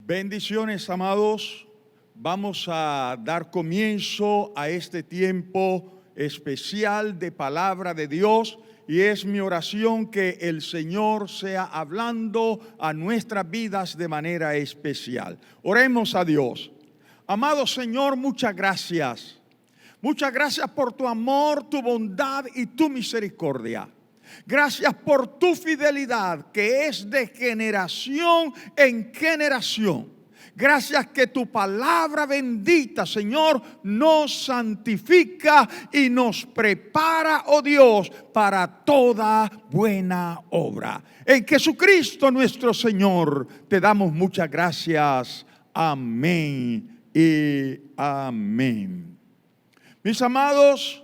Bendiciones, amados. Vamos a dar comienzo a este tiempo especial de palabra de Dios, y es mi oración que el Señor sea hablando a nuestras vidas de manera especial. Oremos a Dios. Amado Señor, muchas gracias. Muchas gracias por tu amor, tu bondad y tu misericordia. Gracias por tu fidelidad, que es de generación en generación. Gracias que tu palabra bendita, Señor, nos santifica y nos prepara, oh Dios, para toda buena obra. En Jesucristo nuestro Señor te damos muchas gracias. Amén y amén. Mis amados,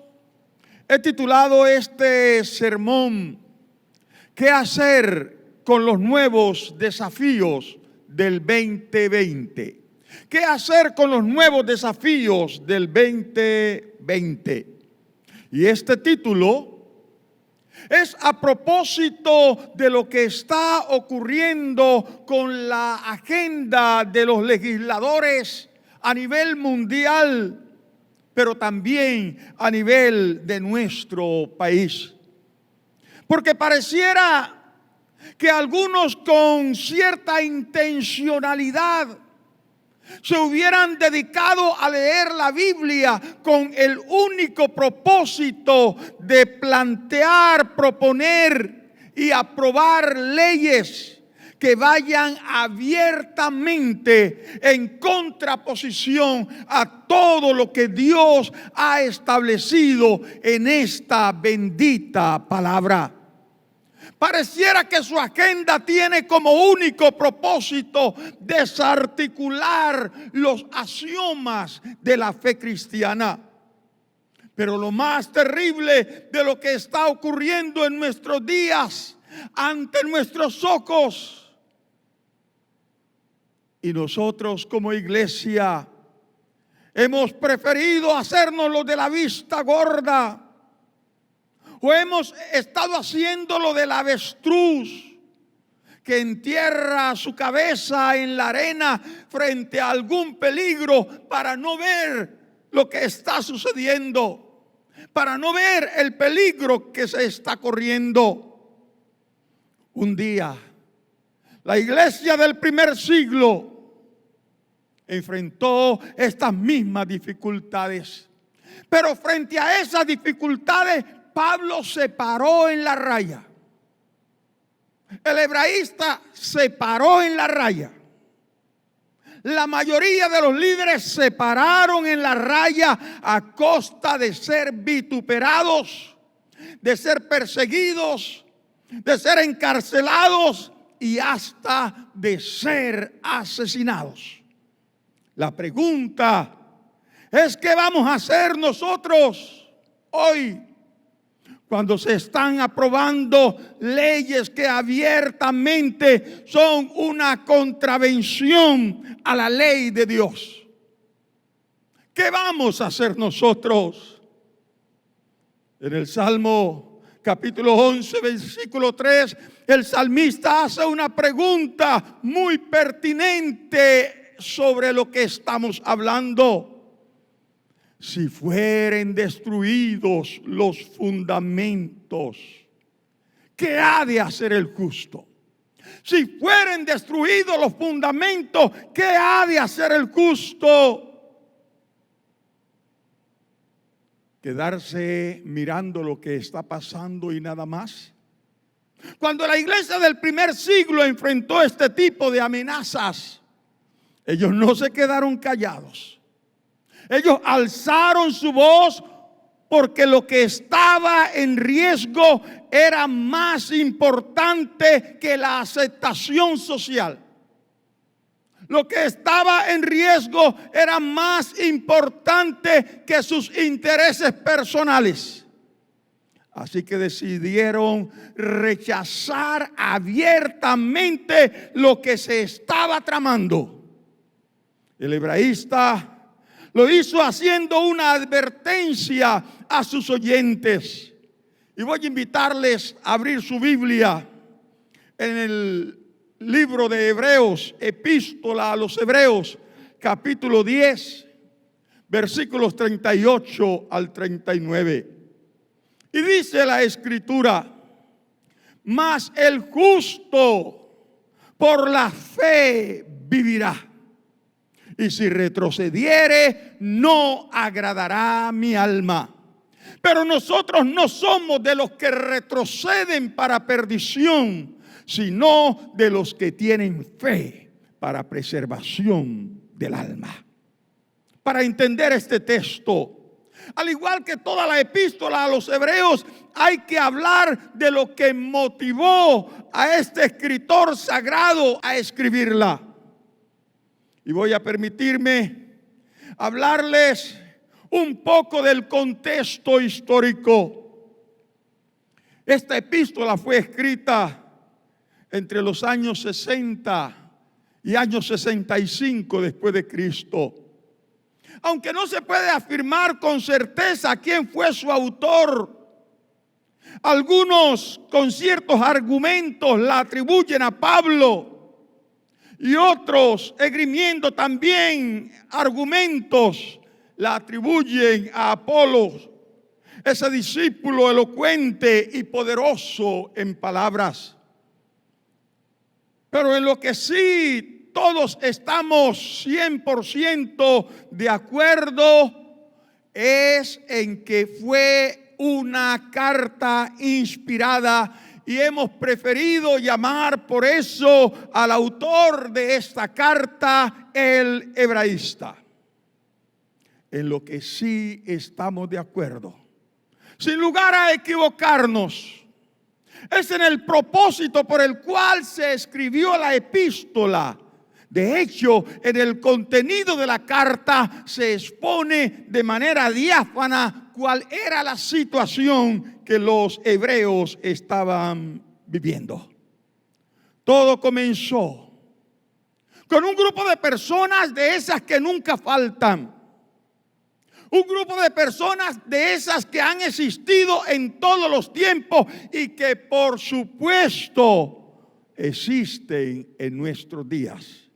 he titulado este sermón ¿Qué hacer con los nuevos desafíos del 2020? ¿Qué hacer con los nuevos desafíos del 2020? Y este título es a propósito de lo que está ocurriendo con la agenda de los legisladores a nivel mundial, pero también a nivel de nuestro país. Porque pareciera que algunos con cierta intencionalidad se hubieran dedicado a leer la Biblia con el único propósito de plantear, proponer y aprobar leyes que vayan abiertamente en contraposición a todo lo que Dios ha establecido en esta bendita palabra. Pareciera que su agenda tiene como único propósito desarticular los axiomas de la fe cristiana. Pero lo más terrible de lo que está ocurriendo en nuestros días, ante nuestros ojos, y nosotros como iglesia hemos preferido hacernos lo de la vista gorda, o hemos estado haciendo lo del avestruz que entierra su cabeza en la arena frente a algún peligro para no ver lo que está sucediendo, para no ver el peligro que se está corriendo. Un día, la iglesia del primer siglo enfrentó estas mismas dificultades. Pero frente a esas dificultades, Pablo se paró en la raya. El hebraísta se paró en la raya. La mayoría de los líderes se pararon en la raya a costa de ser vituperados, de ser perseguidos, de ser encarcelados y hasta de ser asesinados. La pregunta es: ¿qué vamos a hacer nosotros hoy cuando se están aprobando leyes que abiertamente son una contravención a la ley de Dios? ¿Qué vamos a hacer nosotros? En el Salmo capítulo 11, versículo 3, el salmista hace una pregunta muy pertinente sobre lo que estamos hablando. Si fueren destruidos los fundamentos, ¿qué ha de hacer el justo? Si fueren destruidos los fundamentos, ¿qué ha de hacer el justo? ¿Quedarse mirando lo que está pasando y nada más? Cuando la iglesia del primer siglo enfrentó este tipo de amenazas, ellos no se quedaron callados. Ellos alzaron su voz porque lo que estaba en riesgo era más importante que la aceptación social. Lo que estaba en riesgo era más importante que sus intereses personales. Así que decidieron rechazar abiertamente lo que se estaba tramando. El hebraísta lo hizo haciendo una advertencia a sus oyentes. Y voy a invitarles a abrir su Biblia en el libro de Hebreos, epístola a los Hebreos, capítulo 10, versículos 38 al 39. Y dice la Escritura: mas el justo por la fe vivirá. Y si retrocediere, no agradará mi alma. Pero nosotros no somos de los que retroceden para perdición, sino de los que tienen fe para preservación del alma. Para entender este texto, al igual que toda la epístola a los hebreos, hay que hablar de lo que motivó a este escritor sagrado a escribirla. Y voy a permitirme hablarles un poco del contexto histórico. Esta epístola fue escrita entre los años 60 y años 65 después de Cristo. Aunque no se puede afirmar con certeza quién fue su autor, algunos con ciertos argumentos la atribuyen a Pablo y otros, esgrimiendo también argumentos, la atribuyen a Apolos, ese discípulo elocuente y poderoso en palabras. Pero en lo que sí todos estamos 100% de acuerdo es en que fue una carta inspirada, y hemos preferido llamar por eso al autor de esta carta el hebraísta. En lo que sí estamos de acuerdo, sin lugar a equivocarnos, es en el propósito por el cual se escribió la epístola. De hecho, en el contenido de la carta se expone de manera diáfana cuál era la situación que los hebreos estaban viviendo. Todo comenzó con un grupo de personas de esas que nunca faltan. Un grupo de personas de esas que han existido en todos los tiempos y que por supuesto existen en nuestros días.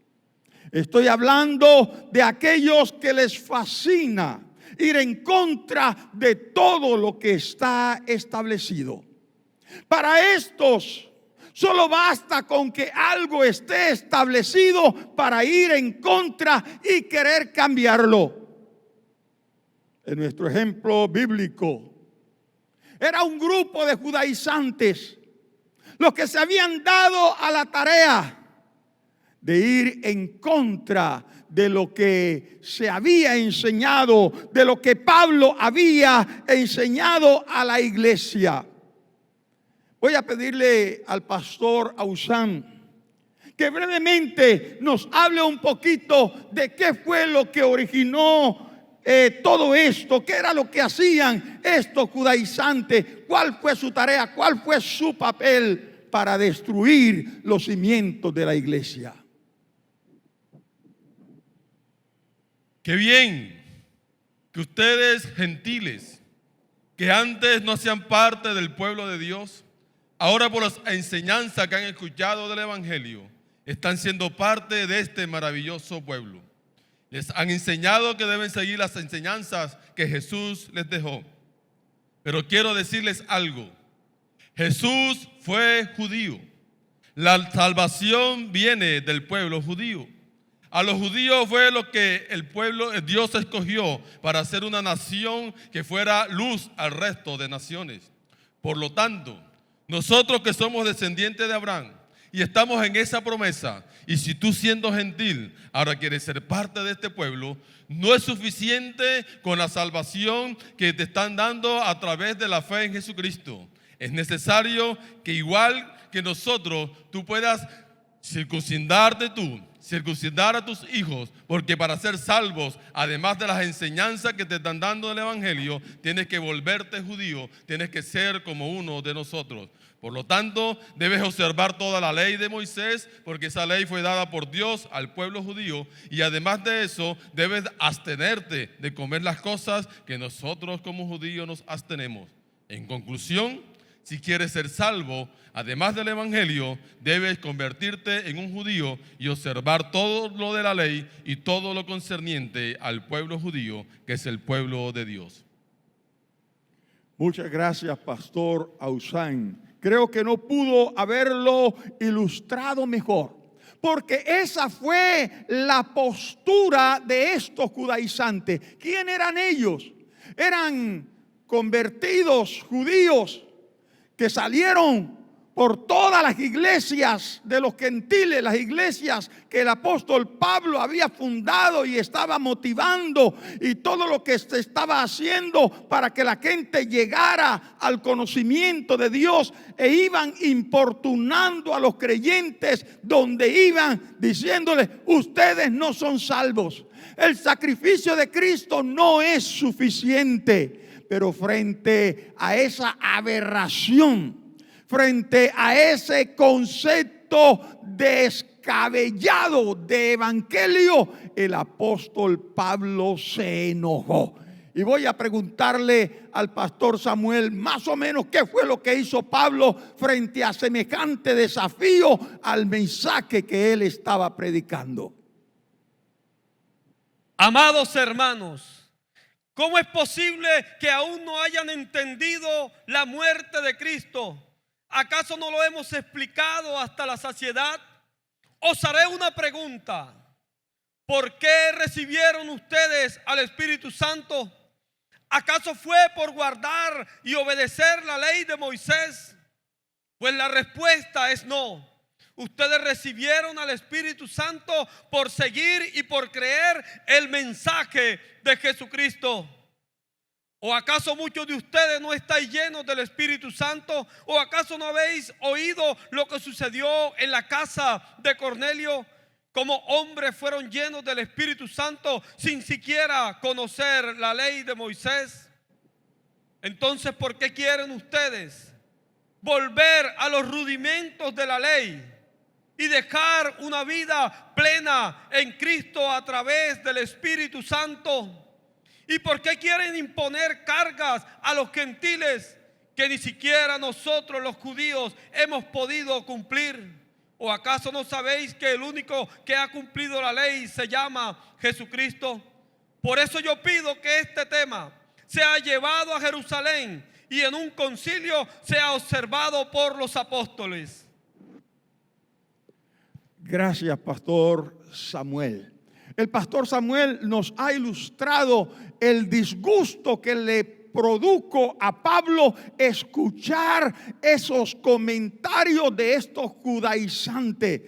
Estoy hablando de aquellos que les fascina ir en contra de todo lo que está establecido. Para estos solo basta con que algo esté establecido para ir en contra y querer cambiarlo. En nuestro ejemplo bíblico, era un grupo de judaizantes los que se habían dado a la tarea de ir en contra de lo que se había enseñado, de lo que Pablo había enseñado a la iglesia. Voy a pedirle al pastor Ausán que brevemente nos hable un poquito de qué fue lo que originó todo esto, qué era lo que hacían estos judaizantes, cuál fue su tarea, cuál fue su papel para destruir los cimientos de la iglesia. Qué bien que ustedes, gentiles, que antes no hacían parte del pueblo de Dios, ahora por las enseñanzas que han escuchado del Evangelio, están siendo parte de este maravilloso pueblo. Les han enseñado que deben seguir las enseñanzas que Jesús les dejó. Pero quiero decirles algo. Jesús fue judío. La salvación viene del pueblo judío. A los judíos fue lo que Dios escogió para hacer una nación que fuera luz al resto de naciones. Por lo tanto, nosotros que somos descendientes de Abraham y estamos en esa promesa, y si tú siendo gentil ahora quieres ser parte de este pueblo, no es suficiente con la salvación que te están dando a través de la fe en Jesucristo. Es necesario que igual que nosotros tú puedas circuncidarte tú, circuncidar a tus hijos, porque para ser salvos, además de las enseñanzas que te están dando del Evangelio, tienes que volverte judío, tienes que ser como uno de nosotros. Por lo tanto, debes observar toda la ley de Moisés, porque esa ley fue dada por Dios al pueblo judío, y además de eso, debes abstenerte de comer las cosas que nosotros como judíos nos abstenemos. En conclusión, Si quieres ser salvo, además del evangelio, debes convertirte en un judío y observar todo lo de la ley y todo lo concerniente al pueblo judío, que es el pueblo de Dios. Muchas gracias, Pastor Ausán. Creo que no pudo haberlo ilustrado mejor, porque esa fue la postura de estos judaizantes. ¿Quién eran ellos? Eran convertidos judíos que salieron por todas las iglesias de los gentiles, las iglesias que el apóstol Pablo había fundado y estaba motivando, y todo lo que se estaba haciendo para que la gente llegara al conocimiento de Dios, e iban importunando a los creyentes donde iban, diciéndoles: ustedes no son salvos, el sacrificio de Cristo no es suficiente. Pero frente a esa aberración, frente a ese concepto descabellado de evangelio, el apóstol Pablo se enojó. Y voy a preguntarle al pastor Samuel más o menos qué fue lo que hizo Pablo frente a semejante desafío al mensaje que él estaba predicando. Amados hermanos, ¿cómo es posible que aún no hayan entendido la muerte de Cristo? ¿Acaso no lo hemos explicado hasta la saciedad? Os haré una pregunta. ¿Por qué recibieron ustedes al Espíritu Santo? ¿Acaso fue por guardar y obedecer la ley de Moisés? Pues la respuesta es no. Ustedes recibieron al Espíritu Santo por seguir y por creer el mensaje de Jesucristo. ¿O acaso muchos de ustedes no estáis llenos del Espíritu Santo? ¿O acaso no habéis oído lo que sucedió en la casa de Cornelio? Como hombres fueron llenos del Espíritu Santo sin siquiera conocer la ley de Moisés. Entonces, ¿por qué quieren ustedes volver a los rudimentos de la ley y dejar una vida plena en Cristo a través del Espíritu Santo? ¿Y por qué quieren imponer cargas a los gentiles que ni siquiera nosotros los judíos hemos podido cumplir? ¿O acaso no sabéis que el único que ha cumplido la ley se llama Jesucristo? Por eso yo pido que este tema sea llevado a Jerusalén y en un concilio sea observado por los apóstoles. Gracias, Pastor Samuel. El Pastor Samuel nos ha ilustrado el disgusto que le produjo a Pablo escuchar esos comentarios de estos judaizantes.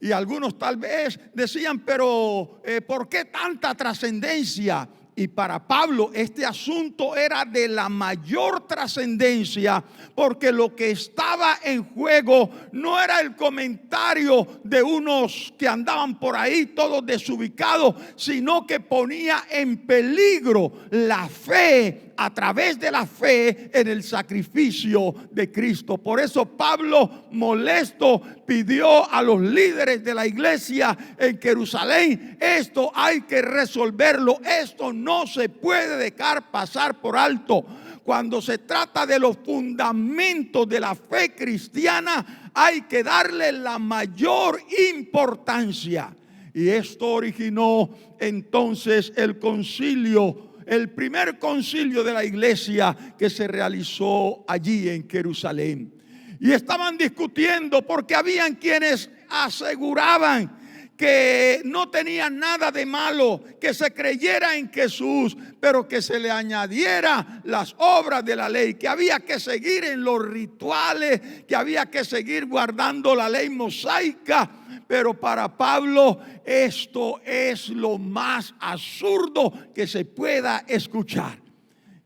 Y algunos tal vez decían: pero ¿por qué tanta trascendencia? Y para Pablo este asunto era de la mayor trascendencia, porque lo que estaba en juego no era el comentario de unos que andaban por ahí todos desubicados, sino que ponía en peligro la fe, a través de la fe en el sacrificio de Cristo. Por eso Pablo, molesto, pidió a los líderes de la iglesia en Jerusalén: esto hay que resolverlo, esto no se puede dejar pasar por alto. Cuando se trata de los fundamentos de la fe cristiana, hay que darle la mayor importancia. Y esto originó entonces el concilio, el primer concilio de la iglesia que se realizó allí en Jerusalén. Y estaban discutiendo porque habían quienes aseguraban que no tenía nada de malo que se creyera en Jesús, pero que se le añadiera las obras de la ley, que había que seguir en los rituales, que había que seguir guardando la ley mosaica. Pero para Pablo esto es lo más absurdo que se pueda escuchar.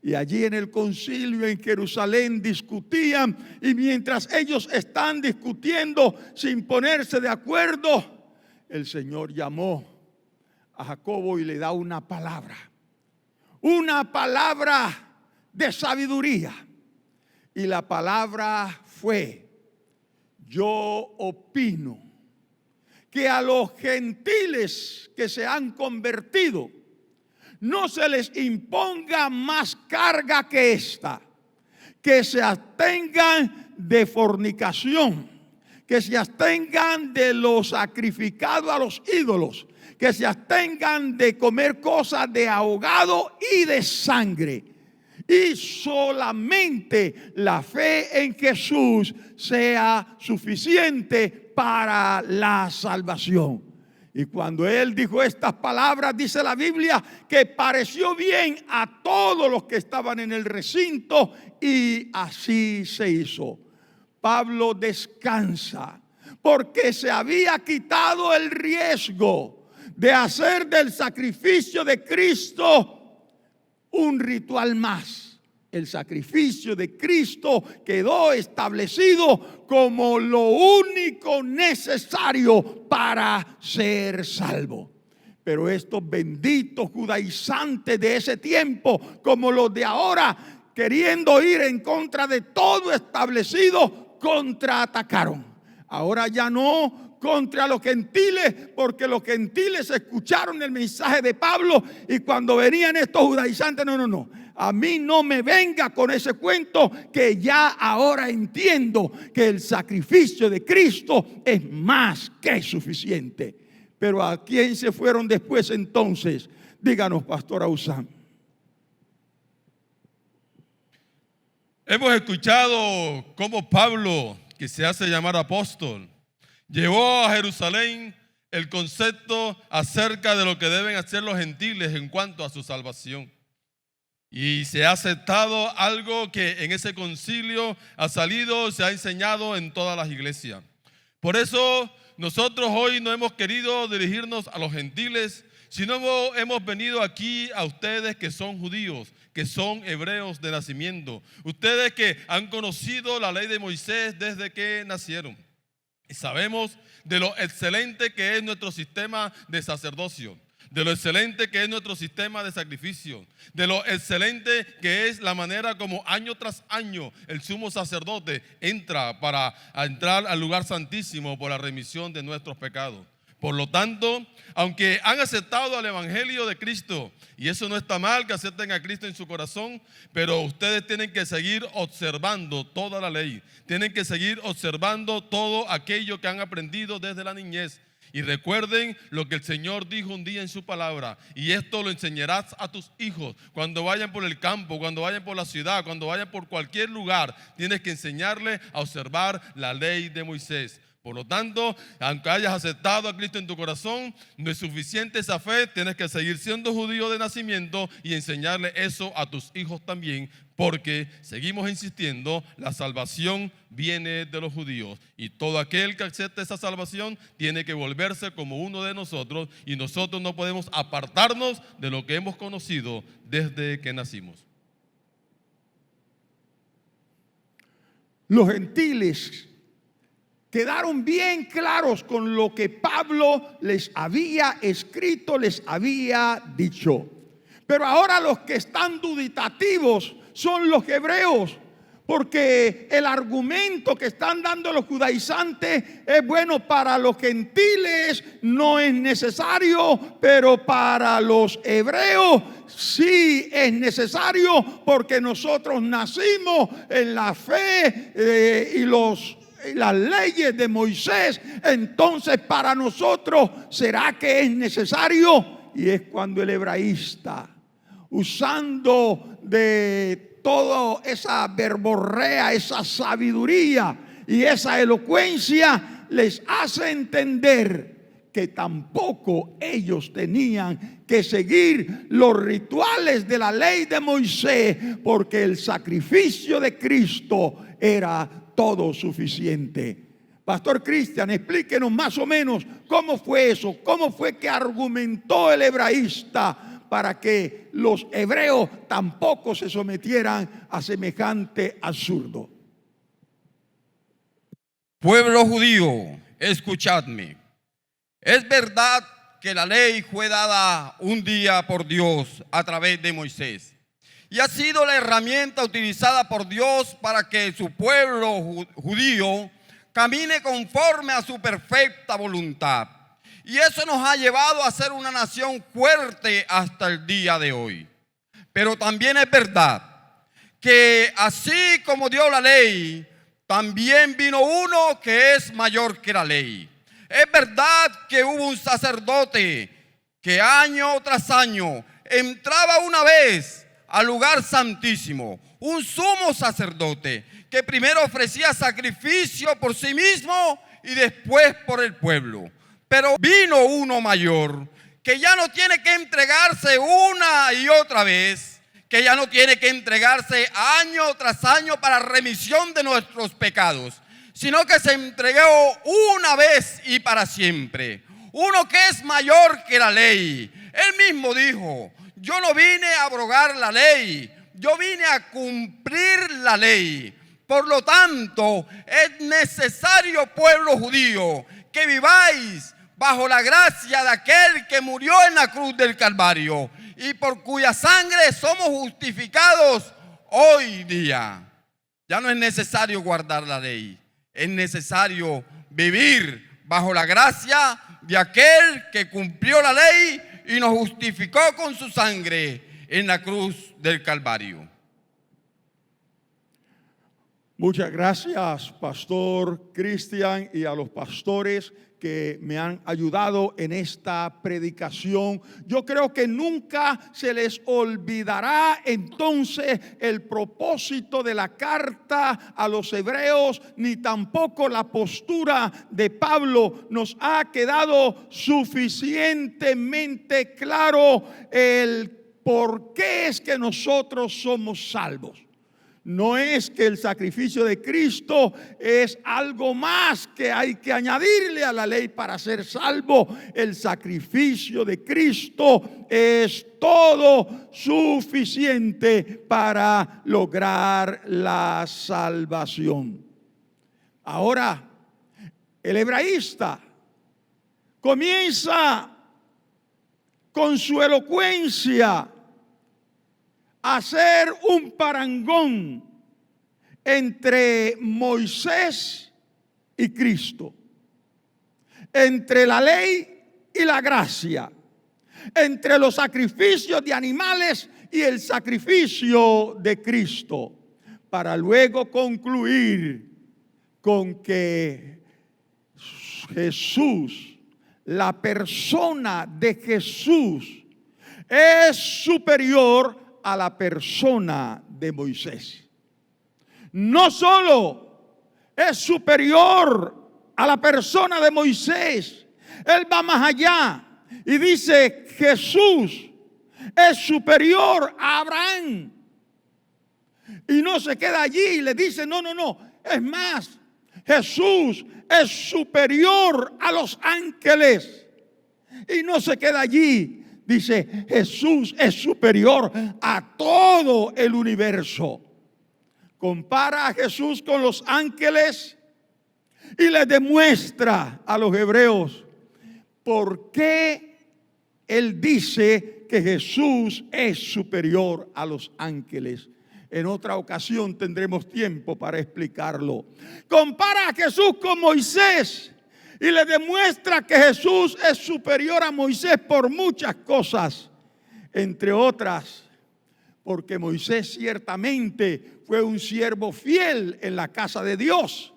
Y allí en el concilio en Jerusalén discutían, y mientras ellos están discutiendo sin ponerse de acuerdo, el Señor llamó a Jacobo y le da una palabra de sabiduría. Y la palabra fue: yo opino que a los gentiles que se han convertido no se les imponga más carga que esta, que se abstengan de fornicación, que se abstengan de lo sacrificado a los ídolos, que se abstengan de comer cosas de ahogado y de sangre. Y solamente la fe en Jesús sea suficiente para la salvación. Y cuando él dijo estas palabras, dice la Biblia que pareció bien a todos los que estaban en el recinto, y así se hizo. Pablo descansa porque se había quitado el riesgo de hacer del sacrificio de Cristo un ritual más. El sacrificio de Cristo quedó establecido como lo único necesario para ser salvo. Pero estos benditos judaizantes de ese tiempo, como los de ahora, queriendo ir en contra de todo establecido, contraatacaron. Ahora ya no contra los gentiles, porque los gentiles escucharon el mensaje de Pablo, y cuando venían estos judaizantes, no, a mí no me venga con ese cuento, que ya ahora entiendo que el sacrificio de Cristo es más que suficiente. Pero ¿a quién se fueron después entonces? Díganos, Pastor Ausán. Hemos escuchado cómo Pablo, que se hace llamar apóstol, llevó a Jerusalén el concepto acerca de lo que deben hacer los gentiles en cuanto a su salvación. Y se ha aceptado algo que en ese concilio ha salido, se ha enseñado en todas las iglesias. Por eso nosotros hoy no hemos querido dirigirnos a los gentiles, sino hemos venido aquí a ustedes que son judíos, que son hebreos de nacimiento. Ustedes que han conocido la ley de Moisés desde que nacieron. Y sabemos de lo excelente que es nuestro sistema de sacerdocio, de lo excelente que es nuestro sistema de sacrificio, de lo excelente que es la manera como año tras año el sumo sacerdote entra para entrar al lugar santísimo por la remisión de nuestros pecados. Por lo tanto, aunque han aceptado al Evangelio de Cristo, y eso no está mal que acepten a Cristo en su corazón, pero ustedes tienen que seguir observando toda la ley, tienen que seguir observando todo aquello que han aprendido desde la niñez. Y recuerden lo que el Señor dijo un día en su palabra: y esto lo enseñarás a tus hijos. Cuando vayan por el campo, cuando vayan por la ciudad, cuando vayan por cualquier lugar, tienes que enseñarle a observar la ley de Moisés. Por lo tanto, aunque hayas aceptado a Cristo en tu corazón, no es suficiente esa fe. Tienes que seguir siendo judío de nacimiento y enseñarle eso a tus hijos también, porque seguimos insistiendo, la salvación viene de los judíos, y todo aquel que acepte esa salvación tiene que volverse como uno de nosotros, y nosotros no podemos apartarnos de lo que hemos conocido desde que nacimos. Los gentiles quedaron bien claros con lo que Pablo les había escrito, les había dicho. Pero ahora los que están dubitativos son los hebreos, porque el argumento que están dando los judaizantes es bueno para los gentiles, no es necesario, pero para los hebreos sí es necesario, porque nosotros nacimos en la fe y las leyes de Moisés. Entonces para nosotros será que es necesario. Y es cuando el hebraísta, usando de toda esa verborrea, esa sabiduría y esa elocuencia, les hace entender que tampoco ellos tenían que seguir los rituales de la ley de Moisés, porque el sacrificio de Cristo era todo suficiente. Pastor Cristian, explíquenos más o menos cómo fue eso, cómo fue que argumentó el hebraísta para que los hebreos tampoco se sometieran a semejante absurdo. Pueblo judío, escuchadme. Es verdad que la ley fue dada un día por Dios a través de Moisés, y ha sido la herramienta utilizada por Dios para que su pueblo judío camine conforme a su perfecta voluntad. Y eso nos ha llevado a ser una nación fuerte hasta el día de hoy. Pero también es verdad que así como dio la ley, también vino uno que es mayor que la ley. Es verdad que hubo un sacerdote que año tras año entraba una vez al lugar santísimo, un sumo sacerdote que primero ofrecía sacrificio por sí mismo y después por el pueblo. Pero vino uno mayor que ya no tiene que entregarse una y otra vez, que ya no tiene que entregarse año tras año para remisión de nuestros pecados, sino que se entregó una vez y para siempre. Uno que es mayor que la ley. Él mismo dijo: yo no vine a abrogar la ley, yo vine a cumplir la ley. Por lo tanto, es necesario, pueblo judío, que viváis bajo la gracia de aquel que murió en la cruz del Calvario y por cuya sangre somos justificados hoy día. Ya no es necesario guardar la ley, es necesario vivir bajo la gracia de aquel que cumplió la ley y nos justificó con su sangre en la cruz del Calvario. Muchas gracias, Pastor Cristian, y a los pastores que me han ayudado en esta predicación. Yo creo que nunca se les olvidará entonces el propósito de la carta a los hebreos, ni tampoco la postura de Pablo. Nos ha quedado suficientemente claro el por qué es que nosotros somos salvos. No es que el sacrificio de Cristo es algo más que hay que añadirle a la ley para ser salvo. El sacrificio de Cristo es todo suficiente para lograr la salvación. Ahora, el hebraísta comienza con su elocuencia hacer un parangón entre Moisés y Cristo, entre la ley y la gracia, entre los sacrificios de animales y el sacrificio de Cristo, para luego concluir con que Jesús, la persona de Jesús, es superior a la persona de Moisés. No solo es superior a la persona de Moisés, él va más allá y dice: Jesús es superior a Abraham. Y no se queda allí y le dice: no, es más, Jesús es superior a los ángeles. Y no se queda allí. Dice: Jesús es superior a todo el universo. Compara a Jesús con los ángeles y les demuestra a los hebreos por qué él dice que Jesús es superior a los ángeles. En otra ocasión tendremos tiempo para explicarlo. Compara a Jesús con Moisés y le demuestra que Jesús es superior a Moisés por muchas cosas, entre otras, porque Moisés ciertamente fue un siervo fiel en la casa de Dios,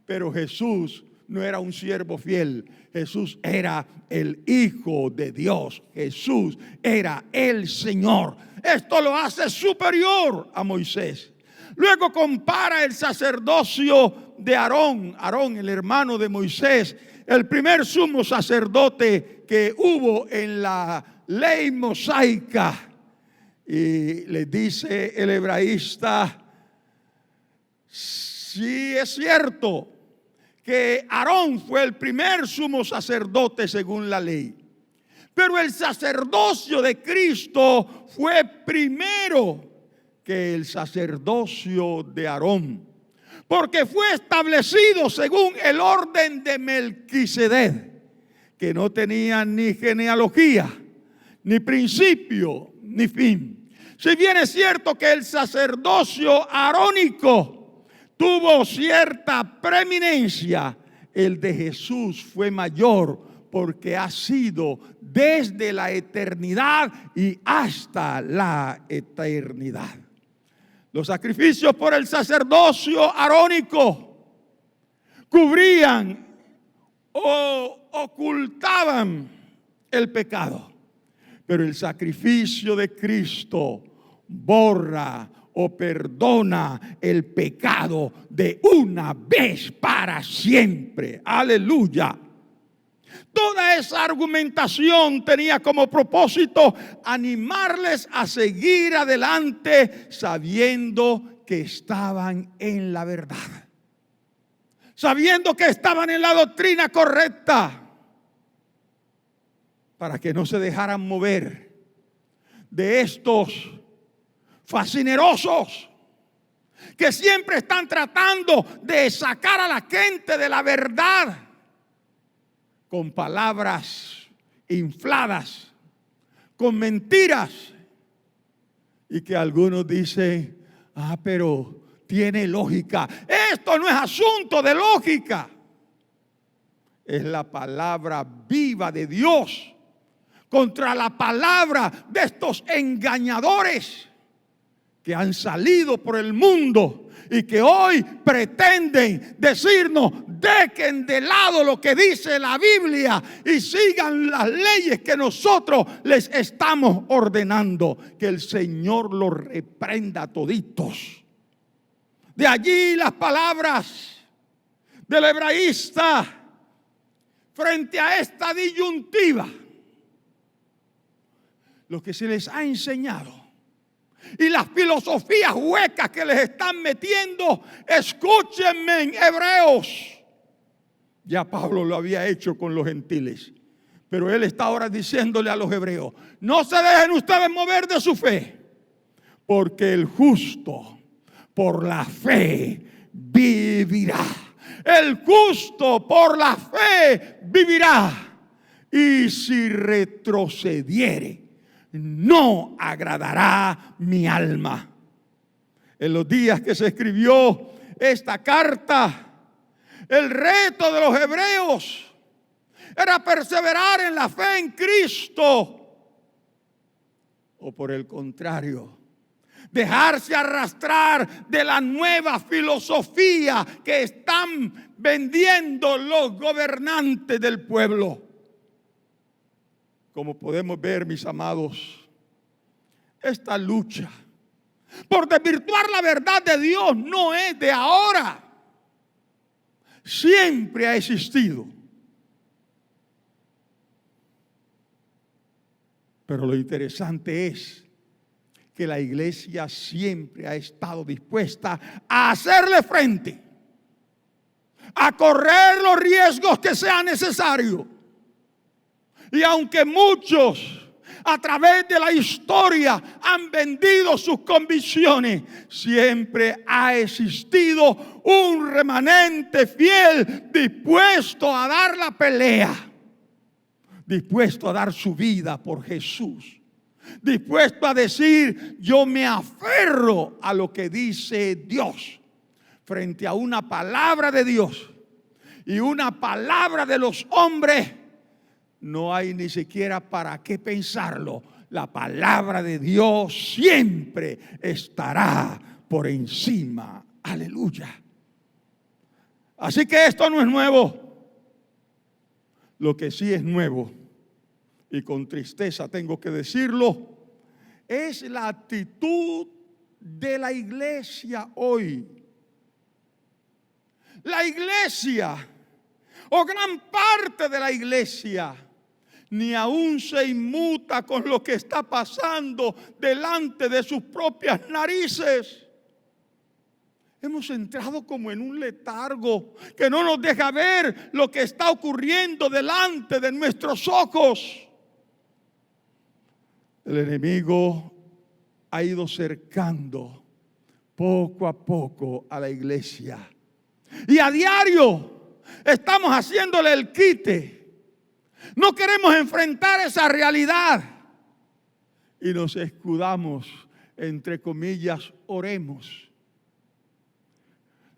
pero Jesús no era un siervo fiel. Jesús era el Hijo de Dios. Jesús era el Señor. Esto lo hace superior a Moisés. Luego compara el sacerdocio de Aarón. Aarón, el hermano de Moisés, el primer sumo sacerdote que hubo en la ley mosaica. Y le dice el hebraísta: sí es cierto que Aarón fue el primer sumo sacerdote según la ley, pero el sacerdocio de Cristo fue primero que el sacerdocio de Aarón, porque fue establecido según el orden de Melquisedec, que no tenía ni genealogía, ni principio, ni fin. Si bien es cierto que el sacerdocio arónico tuvo cierta preeminencia, el de Jesús fue mayor, porque ha sido desde la eternidad y hasta la eternidad. Los sacrificios por el sacerdocio arónico cubrían o ocultaban el pecado. Pero el sacrificio de Cristo borra o perdona el pecado de una vez para siempre. Aleluya. Toda esa argumentación tenía como propósito animarles a seguir adelante sabiendo que estaban en la verdad, sabiendo que estaban en la doctrina correcta, para que no se dejaran mover de estos fascinerosos que siempre están tratando de sacar a la gente de la verdad con palabras infladas, con mentiras, y que algunos dicen: pero tiene lógica. Esto no es asunto de lógica, es la palabra viva de Dios contra la palabra de estos engañadores que han salido por el mundo y que hoy pretenden decirnos: dejen de lado lo que dice la Biblia y sigan las leyes que nosotros les estamos ordenando. Que el Señor los reprenda a toditos. De allí las palabras del hebraísta frente a esta disyuntiva. Lo que se les ha enseñado y las filosofías huecas que les están metiendo. Escúchenme, hebreos. Ya Pablo lo había hecho con los gentiles, pero él está ahora diciéndole a los hebreos: no se dejen ustedes mover de su fe, porque el justo por la fe vivirá. El justo por la fe vivirá, y si retrocediere, no agradará mi alma. En los días que se escribió esta carta, el reto de los hebreos era perseverar en la fe en Cristo, o por el contrario, dejarse arrastrar de la nueva filosofía que están vendiendo los gobernantes del pueblo. Como podemos ver, mis amados, esta lucha por desvirtuar la verdad de Dios no es de ahora. Siempre ha existido. Pero lo interesante es que la iglesia siempre ha estado dispuesta a hacerle frente, a correr los riesgos que sean necesarios. Y aunque muchos a través de la historia han vendido sus convicciones, siempre ha existido un remanente fiel dispuesto a dar la pelea, dispuesto a dar su vida por Jesús, dispuesto a decir: yo me aferro a lo que dice Dios, frente a una palabra de Dios y una palabra de los hombres. No hay ni siquiera para qué pensarlo. La palabra de Dios siempre estará por encima. Aleluya. Así que esto no es nuevo. Lo que sí es nuevo, y con tristeza tengo que decirlo, es la actitud de la iglesia hoy. La iglesia, o gran parte de la iglesia, ni aún se inmuta con lo que está pasando delante de sus propias narices. Hemos entrado como en un letargo que no nos deja ver lo que está ocurriendo delante de nuestros ojos. El enemigo ha ido cercando poco a poco a la iglesia. Y a diario estamos haciéndole el quite. No queremos enfrentar esa realidad y nos escudamos, entre comillas, oremos.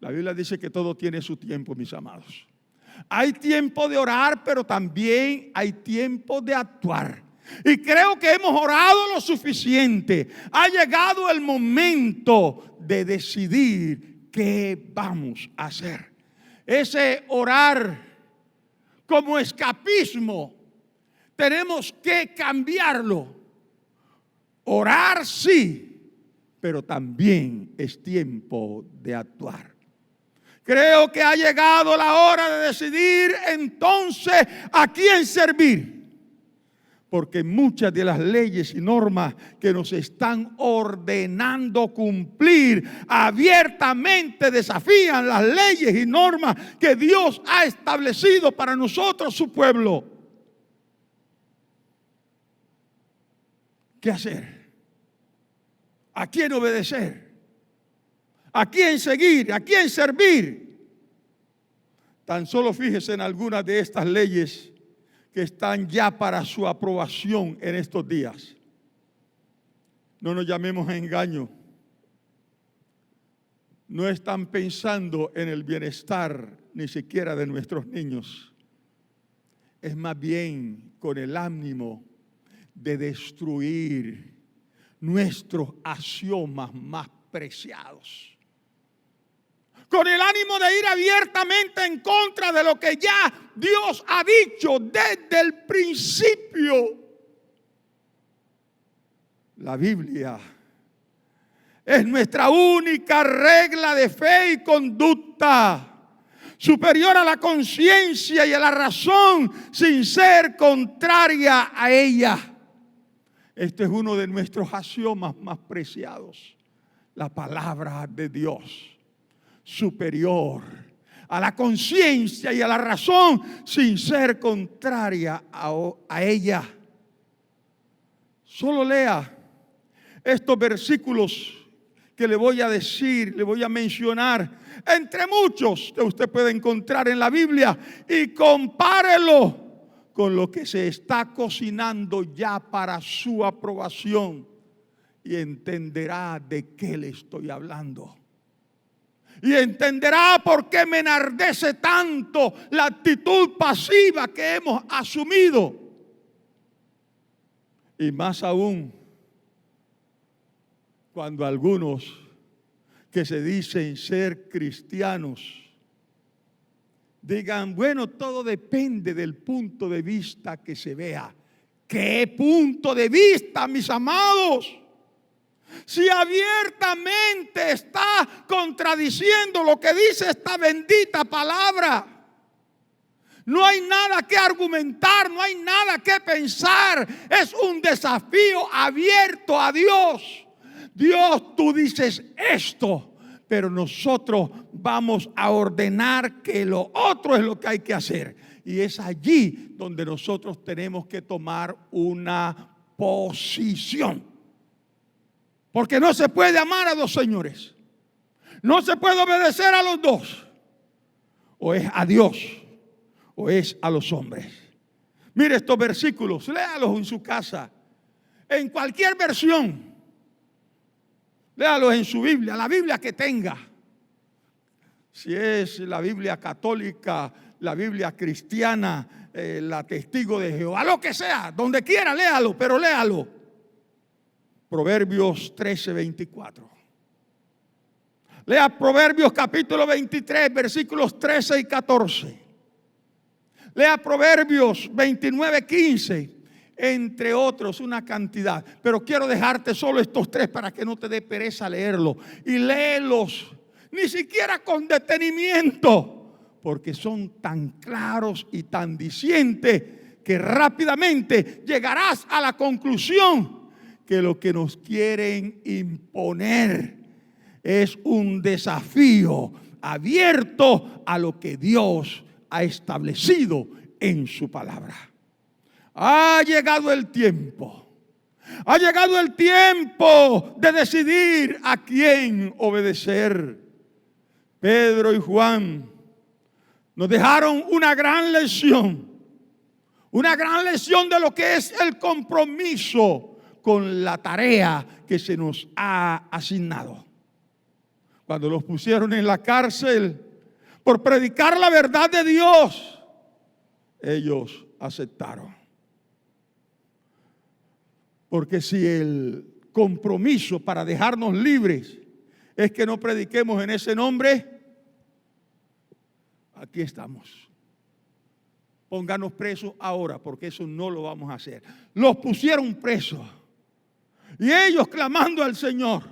La Biblia dice que todo tiene su tiempo, mis amados. Hay tiempo de orar, pero también hay tiempo de actuar. Y creo que hemos orado lo suficiente. Ha llegado el momento de decidir qué vamos a hacer. Ese orar como escapismo, tenemos que cambiarlo. Orar sí, pero también es tiempo de actuar. Creo que ha llegado la hora de decidir entonces a quién servir. Porque muchas de las leyes y normas que nos están ordenando cumplir abiertamente desafían las leyes y normas que Dios ha establecido para nosotros, su pueblo. ¿Qué hacer? ¿A quién obedecer? ¿A quién seguir? ¿A quién servir? Tan solo fíjese en algunas de estas leyes que están ya para su aprobación en estos días. No nos llamemos a engaño. No están pensando en el bienestar ni siquiera de nuestros niños. Es más bien con el ánimo de destruir nuestros axiomas más preciados. Con el ánimo de ir abiertamente en contra de lo que ya Dios ha dicho desde el principio. La Biblia es nuestra única regla de fe y conducta, superior a la conciencia y a la razón, sin ser contraria a ella. Este es uno de nuestros axiomas más preciados, la palabra de Dios. Superior a la conciencia y a la razón, sin ser contraria a ella. Solo lea estos versículos que le voy a decir, le voy a mencionar, entre muchos que usted puede encontrar en la Biblia, y compárelo con lo que se está cocinando ya para su aprobación, y entenderá de qué le estoy hablando. Y entenderá por qué me enardece tanto la actitud pasiva que hemos asumido. Y más aún, cuando algunos que se dicen ser cristianos digan, bueno, todo depende del punto de vista que se vea. ¿Qué punto de vista, mis amados? Si abiertamente está contradiciendo lo que dice esta bendita palabra, no hay nada que argumentar, no hay nada que pensar. Es un desafío abierto a Dios. Dios, tú dices esto, pero nosotros vamos a ordenar que lo otro es lo que hay que hacer. Y es allí donde nosotros tenemos que tomar una posición. Porque no se puede amar a dos señores. No se puede obedecer a los dos. O es a Dios o es a los hombres. Mire estos versículos, léalos en su casa, en cualquier versión. Léalos en su Biblia, la Biblia que tenga. Si es la Biblia católica, la Biblia cristiana, la Testigo de Jehová, lo que sea, donde quiera, léalo, pero léalo. Proverbios 13:24. Lea Proverbios capítulo 23, versículos 13 y 14. Lea Proverbios 29:15, entre otros, una cantidad. Pero quiero dejarte solo estos tres para que no te dé pereza leerlo. Y léelos, ni siquiera con detenimiento, porque son tan claros y tan dicientes que rápidamente llegarás a la conclusión que lo que nos quieren imponer es un desafío abierto a lo que Dios ha establecido en su palabra. Ha llegado el tiempo. Ha llegado el tiempo de decidir a quién obedecer. Pedro y Juan nos dejaron una gran lección. Una gran lección de lo que es el compromiso con la tarea que se nos ha asignado. Cuando los pusieron en la cárcel por predicar la verdad de Dios, ellos aceptaron. Porque si el compromiso para dejarnos libres es que no prediquemos en ese nombre, aquí estamos. Pónganos presos ahora, porque eso no lo vamos a hacer. Los pusieron presos. Y ellos clamando al Señor,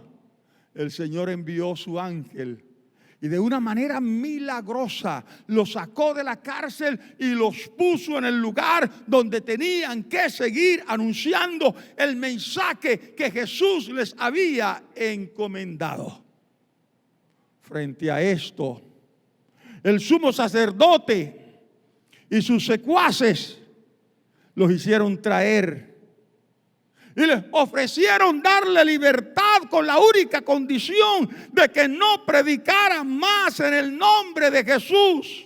el Señor envió su ángel y de una manera milagrosa los sacó de la cárcel y los puso en el lugar donde tenían que seguir anunciando el mensaje que Jesús les había encomendado. Frente a esto, el sumo sacerdote y sus secuaces los hicieron traer y les ofrecieron darle libertad con la única condición de que no predicaran más en el nombre de Jesús.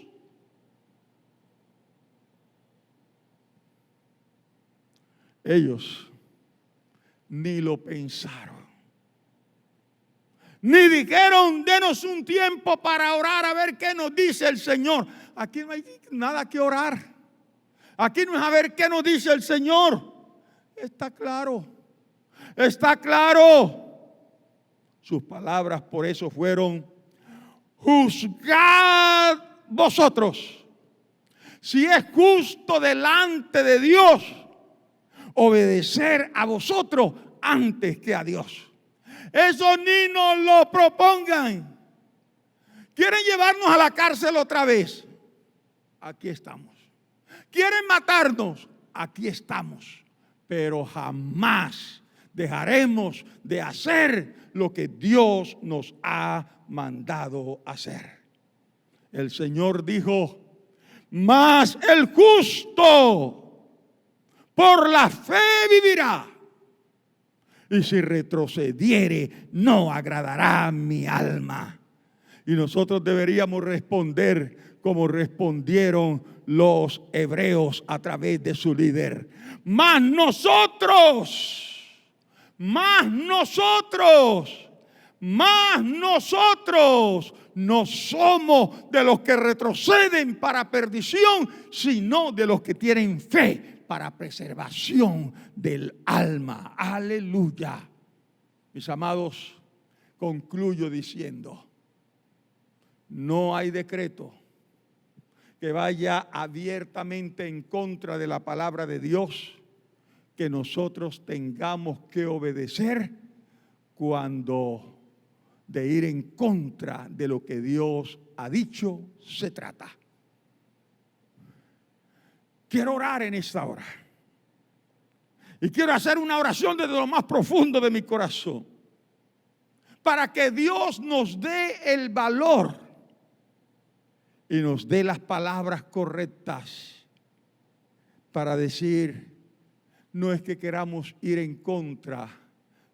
Ellos ni lo pensaron. Ni dijeron, denos un tiempo para orar a ver qué nos dice el Señor. Aquí no hay nada que orar. Aquí no es a ver qué nos dice el Señor. Está claro. Está claro. Sus palabras por eso fueron: juzgad vosotros si es justo delante de Dios obedecer a vosotros antes que a Dios. Eso ni nos lo propongan. ¿Quieren llevarnos a la cárcel otra vez? Aquí estamos. ¿Quieren matarnos? Aquí estamos. Pero jamás dejaremos de hacer lo que Dios nos ha mandado hacer. El Señor dijo: mas el justo por la fe vivirá. Y si retrocediere, no agradará mi alma. Y nosotros deberíamos responder como respondieron los hebreos a través de su líder: mas nosotros no somos de los que retroceden para perdición, sino de los que tienen fe para preservación del alma. Aleluya. Mis amados, concluyo diciendo: no hay decreto que vaya abiertamente en contra de la palabra de Dios que nosotros tengamos que obedecer cuando de ir en contra de lo que Dios ha dicho se trata. Quiero orar en esta hora. Y quiero hacer una oración desde lo más profundo de mi corazón, para que Dios nos dé el valor y nos dé las palabras correctas para decir: no es que queramos ir en contra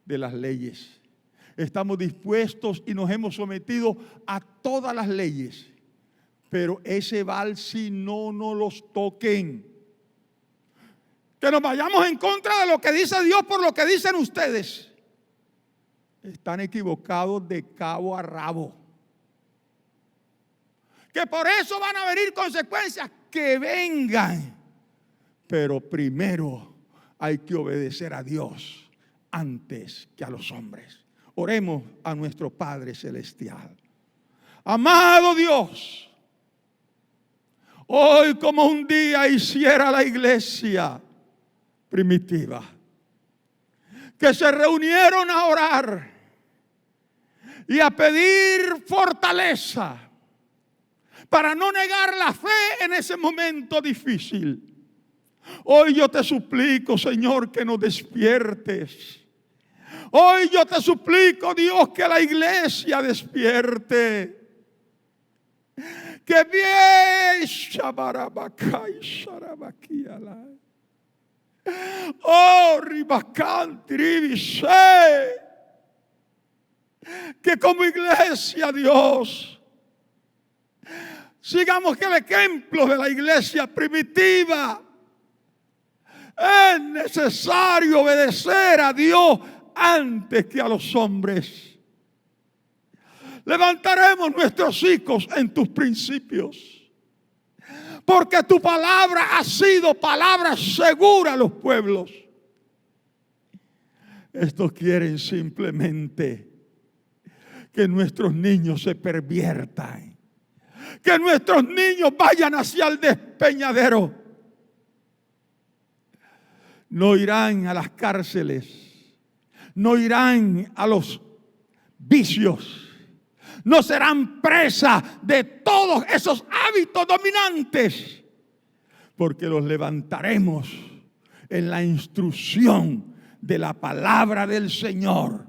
de las leyes. Estamos dispuestos y nos hemos sometido a todas las leyes, pero ese vals no nos los toquen. Que nos vayamos en contra de lo que dice Dios por lo que dicen ustedes. Están equivocados de cabo a rabo. Que por eso van a venir consecuencias, que vengan. Pero primero hay que obedecer a Dios antes que a los hombres. Oremos a nuestro Padre Celestial. Amado Dios, hoy como un día hiciera la iglesia primitiva, que se reunieron a orar y a pedir fortaleza para no negar la fe en ese momento difícil. Hoy yo te suplico, Señor, que nos despiertes. Hoy yo te suplico, Dios, que la iglesia despierte. Que bien, oh, que como iglesia, Dios, sigamos que el ejemplo de la iglesia primitiva. Es necesario obedecer a Dios antes que a los hombres. Levantaremos nuestros hijos en tus principios, porque tu palabra ha sido palabra segura a los pueblos. Estos quieren simplemente que nuestros niños se perviertan, que nuestros niños vayan hacia el despeñadero. No irán a las cárceles, no irán a los vicios, no serán presa de todos esos hábitos dominantes, porque los levantaremos en la instrucción de la palabra del Señor,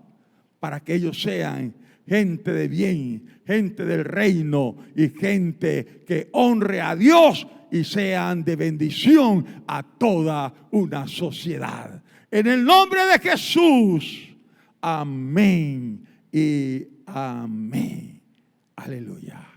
para que ellos sean gente de bien, gente del reino y gente que honre a Dios y sean de bendición a toda una sociedad. En el nombre de Jesús, amén y amén. Aleluya.